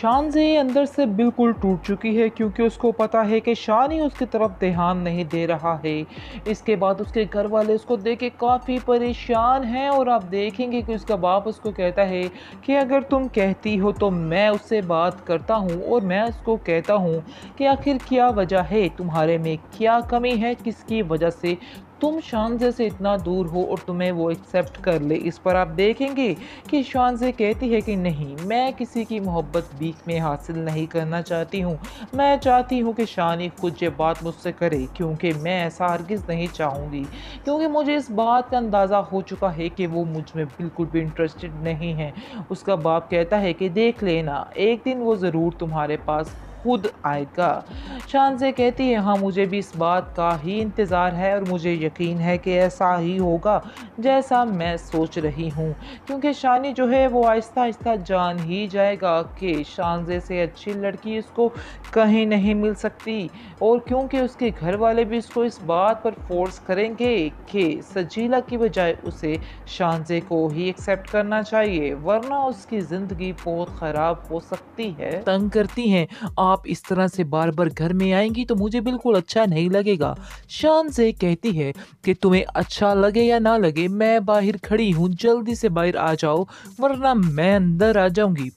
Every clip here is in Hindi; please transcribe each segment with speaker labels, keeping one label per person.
Speaker 1: शानज़े अंदर से बिल्कुल टूट चुकी है क्योंकि उसको पता है कि शान ही उसकी तरफ ध्यान नहीं दे रहा है। इसके बाद उसके घर वाले उसको देख के काफ़ी परेशान हैं और आप देखेंगे कि उसका बाप उसको कहता है कि अगर तुम कहती हो तो मैं उससे बात करता हूँ और मैं उसको कहता हूँ कि आखिर क्या वजह है, तुम्हारे में क्या कमी है, किसकी वजह से तुम शानज़े से इतना दूर हो और तुम्हें वो एक्सेप्ट कर ले। इस पर आप देखेंगे कि शानज़े कहती है कि नहीं, मैं किसी की मोहब्बत बीच में हासिल नहीं करना चाहती हूँ। मैं चाहती हूँ कि शानी खुद ये बात मुझसे करे क्योंकि मैं ऐसा हरगिज़ नहीं चाहूँगी, क्योंकि मुझे इस बात का अंदाज़ा हो चुका है कि वो मुझ में बिल्कुल भी इंटरेस्टेड नहीं है। उसका बाप कहता है कि देख लेना, एक दिन वो ज़रूर तुम्हारे पास खुद आएगा। शानज़े कहती है हाँ, मुझे भी इस बात का ही इंतज़ार है और मुझे यकीन है कि ऐसा ही होगा जैसा मैं सोच रही हूँ, क्योंकि शानी जो है वो आहिस्ता-आहिस्ता जान ही जाएगा कि शानज़े से अच्छी लड़की उसको कहीं नहीं मिल सकती। और क्योंकि उसके घर वाले भी उसको इस बात पर फ़ोर्स करेंगे कि सजीला की बजाय उसे शानज़े को ही एक्सेप्ट करना चाहिए, वरना उसकी ज़िंदगी बहुत ख़राब हो सकती है। तंग करती हैं, आप इस तरह से बार-बार घर में आएँगी तो मुझे बिल्कुल अच्छा नहीं लगेगा। शानज़े कहती है कि तुम्हें अच्छा लगे या ना लगे, मैं बाहर खड़ी हूँ, जल्दी से बाहर आ जाओ वरना मैं अंदर आ जाऊँगी।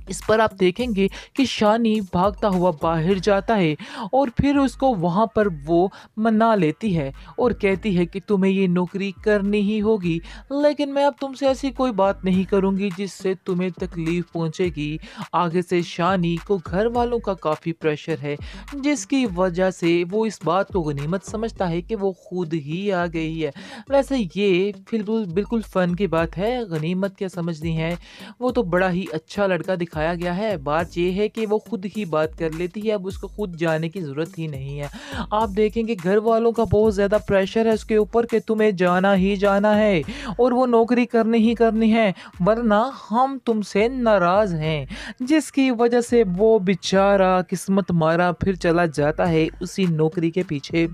Speaker 1: इस पर आप देखेंगे कि शानी भागता हुआ बाहर जाता है और फिर उसको वहाँ पर वो मना लेती है और कहती है कि तुम्हें ये नौकरी करनी ही होगी, लेकिन मैं अब तुमसे ऐसी कोई बात नहीं करूँगी जिससे तुम्हें तकलीफ़ पहुँचेगी। आगे से शानी को घर वालों का काफ़ी प्रेशर है, जिसकी वजह से वो इस बात को गनीमत समझता है कि वो खुद ही आ गई है। वैसे ये बिल्कुल बिल्कुल फ़न की बात है, गनीमत क्या समझनी है, वो तो बड़ा ही अच्छा लड़का दिखाया गया है। बात ये है कि वो खुद ही बात कर लेती है, अब उसको खुद जाने की ज़रूरत ही नहीं है। आप देखेंगे घर वालों का बहुत ज़्यादा प्रेशर है उसके ऊपर कि तुम्हें जाना ही जाना है और वो नौकरी करनी ही करनी है, वरना हम तुमसे नाराज़ हैं। जिसकी वजह से वो बेचारा किस्मत मारा फिर चला जाता है उसी नौकरी के पीछे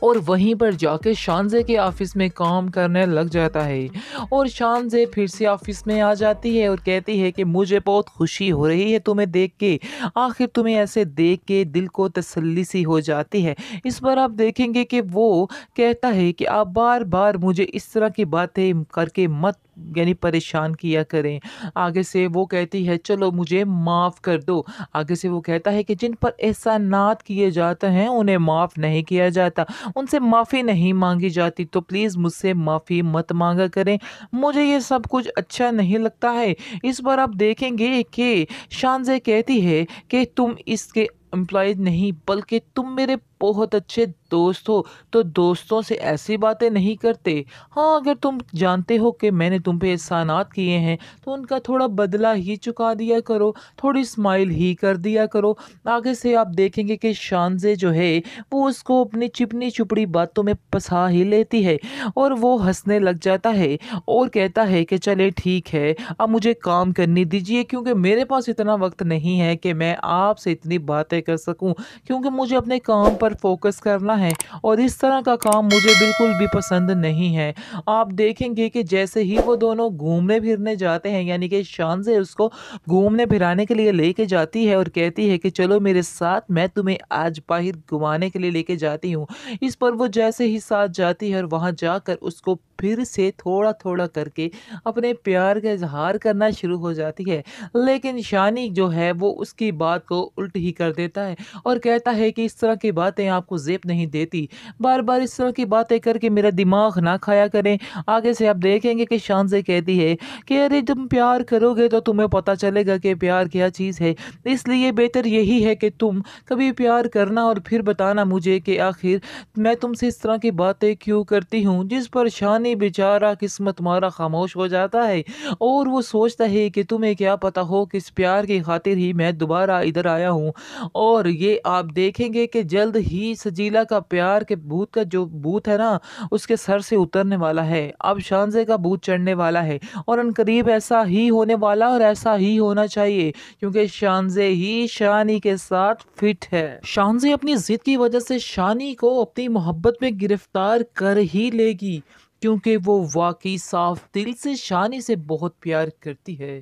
Speaker 1: और वहीं पर जाके शानज़े के ऑफ़िस में काम करने लग जाता है। और शानज़े फिर से ऑफ़िस में आ जाती है और कहती है कि मुझे बहुत खुशी हो रही है तुम्हें देख के। आखिर तुम्हें ऐसे देख के दिल को तसल्ली सी हो जाती है। इस बार आप देखेंगे कि वो कहता है कि आप बार-बार मुझे इस तरह की बातें करके मत यानी परेशान किया करें। आगे से वो कहती है चलो मुझे माफ़ कर दो। आगे से वो कहता है कि जिन पर एहसानात किए जाते हैं उन्हें माफ़ नहीं किया जाता, उनसे माफ़ी नहीं माँगी जाती, तो प्लीज़ मुझसे माफ़ी मत माँगा करें। मुझे ये सब कुछ अच्छा नहीं लगता है। इस बार आप देखेंगे कि शानज़े कहती है कि तुम इसके एम्प्लॉयी नहीं बल्कि तुम मेरे बहुत अच्छे दोस्त हो, तो दोस्तों से ऐसी बातें नहीं करते। हाँ, अगर तुम जानते हो कि मैंने तुम पे एहसानात किए हैं तो उनका थोड़ा बदला ही चुका दिया करो, थोड़ी स्माइल ही कर दिया करो। आगे से आप देखेंगे कि शानज़े जो है वो उसको अपनी चिपनी-चुपड़ी बातों में फँसा ही लेती है और वो हँसने लग जाता है और कहता है कि चलिए ठीक है, अब मुझे काम करने दीजिए क्योंकि मेरे पास इतना वक़्त नहीं है कि मैं आपसे इतनी बातें कर सकूँ, क्योंकि मुझे अपने काम पर फ़ोकस करना है और इस तरह का काम मुझे बिल्कुल भी पसंद नहीं है। आप देखेंगे कि जैसे ही वो दोनों घूमने-फिरने जाते हैं, यानी कि शानज़े उसको घूमने-फिराने के लिए लेके जाती है और कहती है कि चलो मेरे साथ, मैं तुम्हें आज बाहर घुमाने के लिए लेके जाती हूँ। इस पर वो जैसे ही साथ जाती है और वहाँ जाकर उसको फिर से थोड़ा-थोड़ा करके अपने प्यार का इज़हार करना शुरू हो जाती है। लेकिन शानी जो है वो उसकी बात को उल्ट ही कर देता है और कहता है कि इस तरह की बातें आपको ज़ेब नहीं देती। बार-बार इस तरह की बातें करके मेरा दिमाग ना खाया करें। आगे से आप देखेंगे कि शानज़े कहती है कि अरे तुम प्यार करोगे तो तुम्हें पता चलेगा कि प्यार क्या चीज़ है। इसलिए बेहतर यही है कि तुम कभी प्यार करना और फिर बताना मुझे कि आखिर मैं तुमसे इस तरह की बातें क्यों करती हूँ। जिस पर शानी बेचारा किस्मत मारा खामोश हो जाता है और वो सोचता है कि तुम्हें क्या पता हो कि इस प्यार की खातिर ही मैं दोबारा इधर आया हूँ। और ये आप देखेंगे कि जल्द ही सजीला का प्यार के भूत का जो भूत है ना, उसके सर से उतरने वाला है। अब शानज़े का भूत चढ़ने वाला है और अनकरीब ऐसा ही होने वाला और ऐसा ही होना चाहिए, क्योंकि शानज़े ही शानी के साथ फिट है। शानज़े अपनी ज़िद की वजह से शानी को अपनी मोहब्बत में गिरफ्तार कर ही लेगी, क्योंकि वो वाक़ई साफ़ दिल से शानी से बहुत प्यार करती है।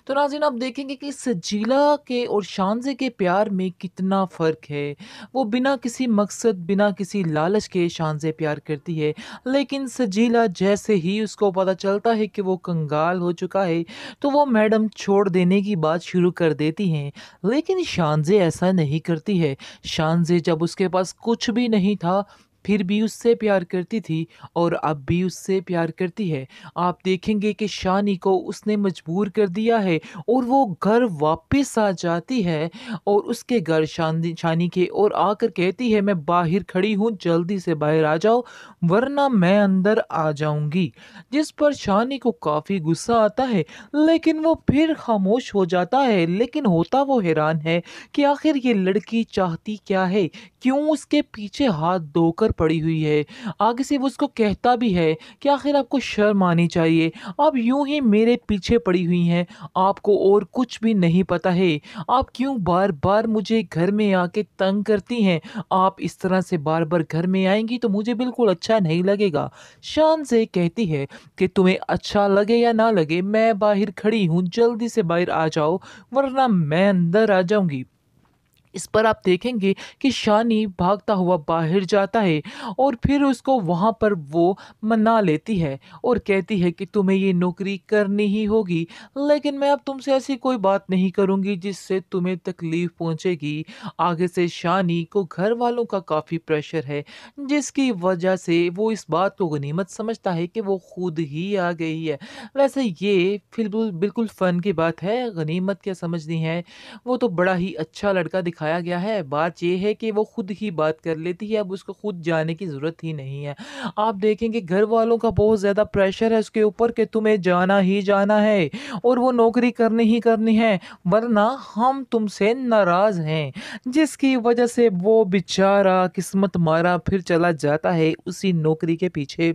Speaker 1: तो नाज़रीन आप देखेंगे कि सजीला के और शानज़े के प्यार में कितना फ़र्क है। वो बिना किसी मकसद, बिना किसी लालच के शान से प्यार करती है। लेकिन सजीला जैसे ही उसको पता चलता है कि वो कंगाल हो चुका है, तो वो मैडम छोड़ देने की बात शुरू कर देती हैं। लेकिन शानज़े ऐसा नहीं करती है। शानज़े जब उसके पास कुछ भी नहीं था, फिर भी उससे प्यार करती थी और अब भी उससे प्यार करती है। आप देखेंगे कि शानी को उसने मजबूर कर दिया है और वो घर वापस आ जाती है और उसके घर शानी के और आकर कहती है, मैं बाहर खड़ी हूँ, जल्दी से बाहर आ जाओ वरना मैं अंदर आ जाऊंगी। जिस पर शानी को काफ़ी गुस्सा आता है, लेकिन वो फिर खामोश हो जाता है। लेकिन होता वो हैरान है कि आखिर ये लड़की चाहती क्या है, क्यों उसके पीछे हाथ धोकर पड़ी हुई है। आगे से वो उसको कहता भी है कि आखिर आपको शर्म आनी चाहिए, आप यूं ही मेरे पीछे पड़ी हुई हैं, आपको और कुछ भी नहीं पता है, आप क्यों बार बार मुझे घर में आके तंग करती हैं, आप इस तरह से बार बार घर में आएंगी तो मुझे बिल्कुल अच्छा नहीं लगेगा। शान से कहती है कि तुम्हें अच्छा लगे या ना लगे, मैं बाहर खड़ी हूँ, जल्दी से बाहर आ जाओ वरना मैं अंदर आ जाऊंगी। इस पर आप देखेंगे कि शानी भागता हुआ बाहर जाता है और फिर उसको वहाँ पर वो मना लेती है और कहती है कि तुम्हें ये नौकरी करनी ही होगी, लेकिन मैं अब तुमसे ऐसी कोई बात नहीं करूँगी जिससे तुम्हें तकलीफ़ पहुँचेगी। आगे से शानी को घर वालों का काफ़ी प्रेशर है, जिसकी वजह से वो इस बात को गनीमत समझता है कि वो खुद ही आ गई है। वैसे ये बिल्कुल बिल्कुल फ़न की बात है, गनीमत क्या समझनी है, वो तो बड़ा ही अच्छा लड़का दिखाया गया है। बात ये है कि वो खुद ही बात कर लेती है, अब उसको खुद जाने की ज़रूरत ही नहीं है। आप देखेंगे घर वालों का बहुत ज़्यादा प्रेशर है उसके ऊपर कि तुम्हें जाना ही जाना है और वो नौकरी करनी ही करनी है, वरना हम तुमसे नाराज़ हैं। जिसकी वजह से वो बेचारा किस्मत मारा फिर चला जाता है उसी नौकरी के पीछे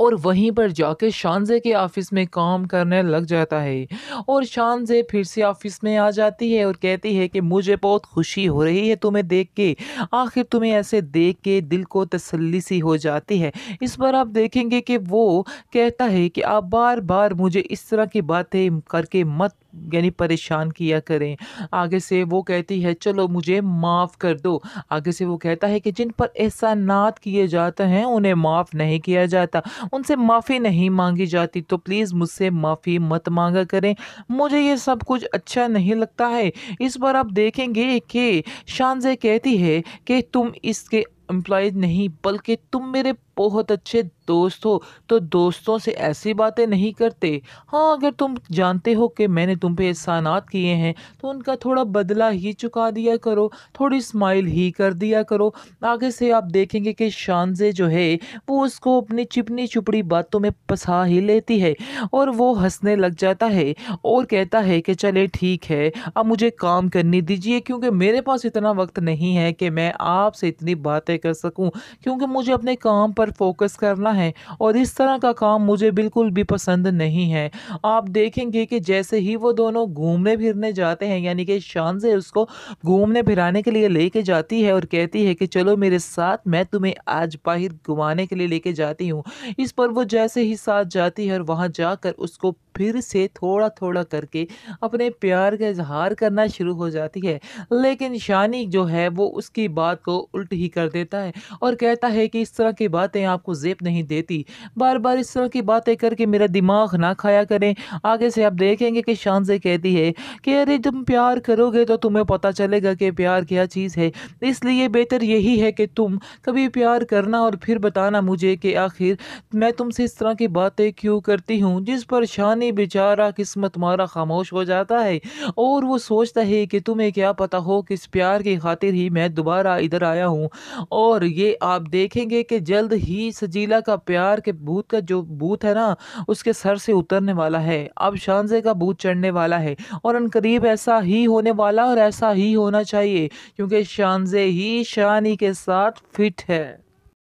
Speaker 1: और वहीं पर जाके शानज़े के ऑफ़िस में काम करने लग जाता है और शानज़े फिर से ऑफ़िस में आ जाती है और कहती है कि मुझे बहुत खुशी हो रही है तुम्हें देख के। आखिर तुम्हें ऐसे देख के दिल को तसल्ली सी हो जाती है। इस बार आप देखेंगे कि वो कहता है कि आप बार-बार मुझे इस तरह की बातें करके मत यानी परेशान किया करें। आगे से वो कहती है चलो मुझे माफ़ कर दो। आगे से वो कहता है कि जिन पर एहसानात किए जाते हैं उन्हें माफ़ नहीं किया जाता, उनसे माफ़ी नहीं माँगी जाती, तो प्लीज़ मुझसे माफ़ी मत माँगा करें। मुझे ये सब कुछ अच्छा नहीं लगता है। इस बार आप देखेंगे कि शानज़े कहती है कि तुम इसके एम्प्लॉयी नहीं बल्कि तुम मेरे बहुत अच्छे दोस्त हो, तो दोस्तों से ऐसी बातें नहीं करते। हाँ, अगर तुम जानते हो कि मैंने तुम पे एहसानात किए हैं, तो उनका थोड़ा बदला ही चुका दिया करो, थोड़ी स्माइल ही कर दिया करो। आगे से आप देखेंगे कि शानज़े जो है, वो उसको अपनी चिपनी-चुपड़ी बातों में फँसा ही लेती है और वो हँसने लग जाता है और कहता है कि चलिए ठीक है, अब मुझे काम करने दीजिए क्योंकि मेरे पास इतना वक़्त नहीं है कि मैं आपसे इतनी बातें कर सकूँ, क्योंकि मुझे अपने काम पर फ़ोकस करना है और इस तरह का काम मुझे बिल्कुल भी पसंद नहीं है। आप देखेंगे कि जैसे ही वो दोनों घूमने-फिरने जाते हैं, यानी कि शानज़े उसको घूमने-फिराने के लिए लेके जाती है और कहती है कि चलो मेरे साथ, मैं तुम्हें आज बाहर घुमाने के लिए लेके जाती हूँ। इस पर वो जैसे ही साथ जाती है और वहाँ जाकर उसको फिर से थोड़ा-थोड़ा करके अपने प्यार का इज़हार करना शुरू हो जाती है। लेकिन शानी जो है वो उसकी बात को उल्ट ही कर देता है और कहता है कि इस तरह की बातें आपको ज़ेब नहीं देती। बार-बार इस तरह की बातें करके मेरा दिमाग ना खाया करें। आगे से आप देखेंगे कि शानज़े कहती है कि अरे तुम प्यार करोगे तो तुम्हें पता चलेगा कि प्यार क्या चीज़ है। इसलिए बेहतर यही है कि तुम कभी प्यार करना और फिर बताना मुझे कि आखिर मैं तुमसे इस तरह की बातें क्यों करती हूँ। जिस पर शानी बेचारा किस्मत मारा खामोश हो जाता है और वो सोचता है कि तुम्हें क्या पता हो कि इस प्यार की खातिर ही मैं दोबारा इधर आया हूँ। और ये आप देखेंगे कि जल्द ही सजीला का प्यार के भूत का जो भूत है ना, उसके सर से उतरने वाला है। अब शानज़े का भूत चढ़ने वाला है और अनकरीब ऐसा ही होने वाला और ऐसा ही होना चाहिए क्योंकि शानज़े ही शानी के साथ फिट है।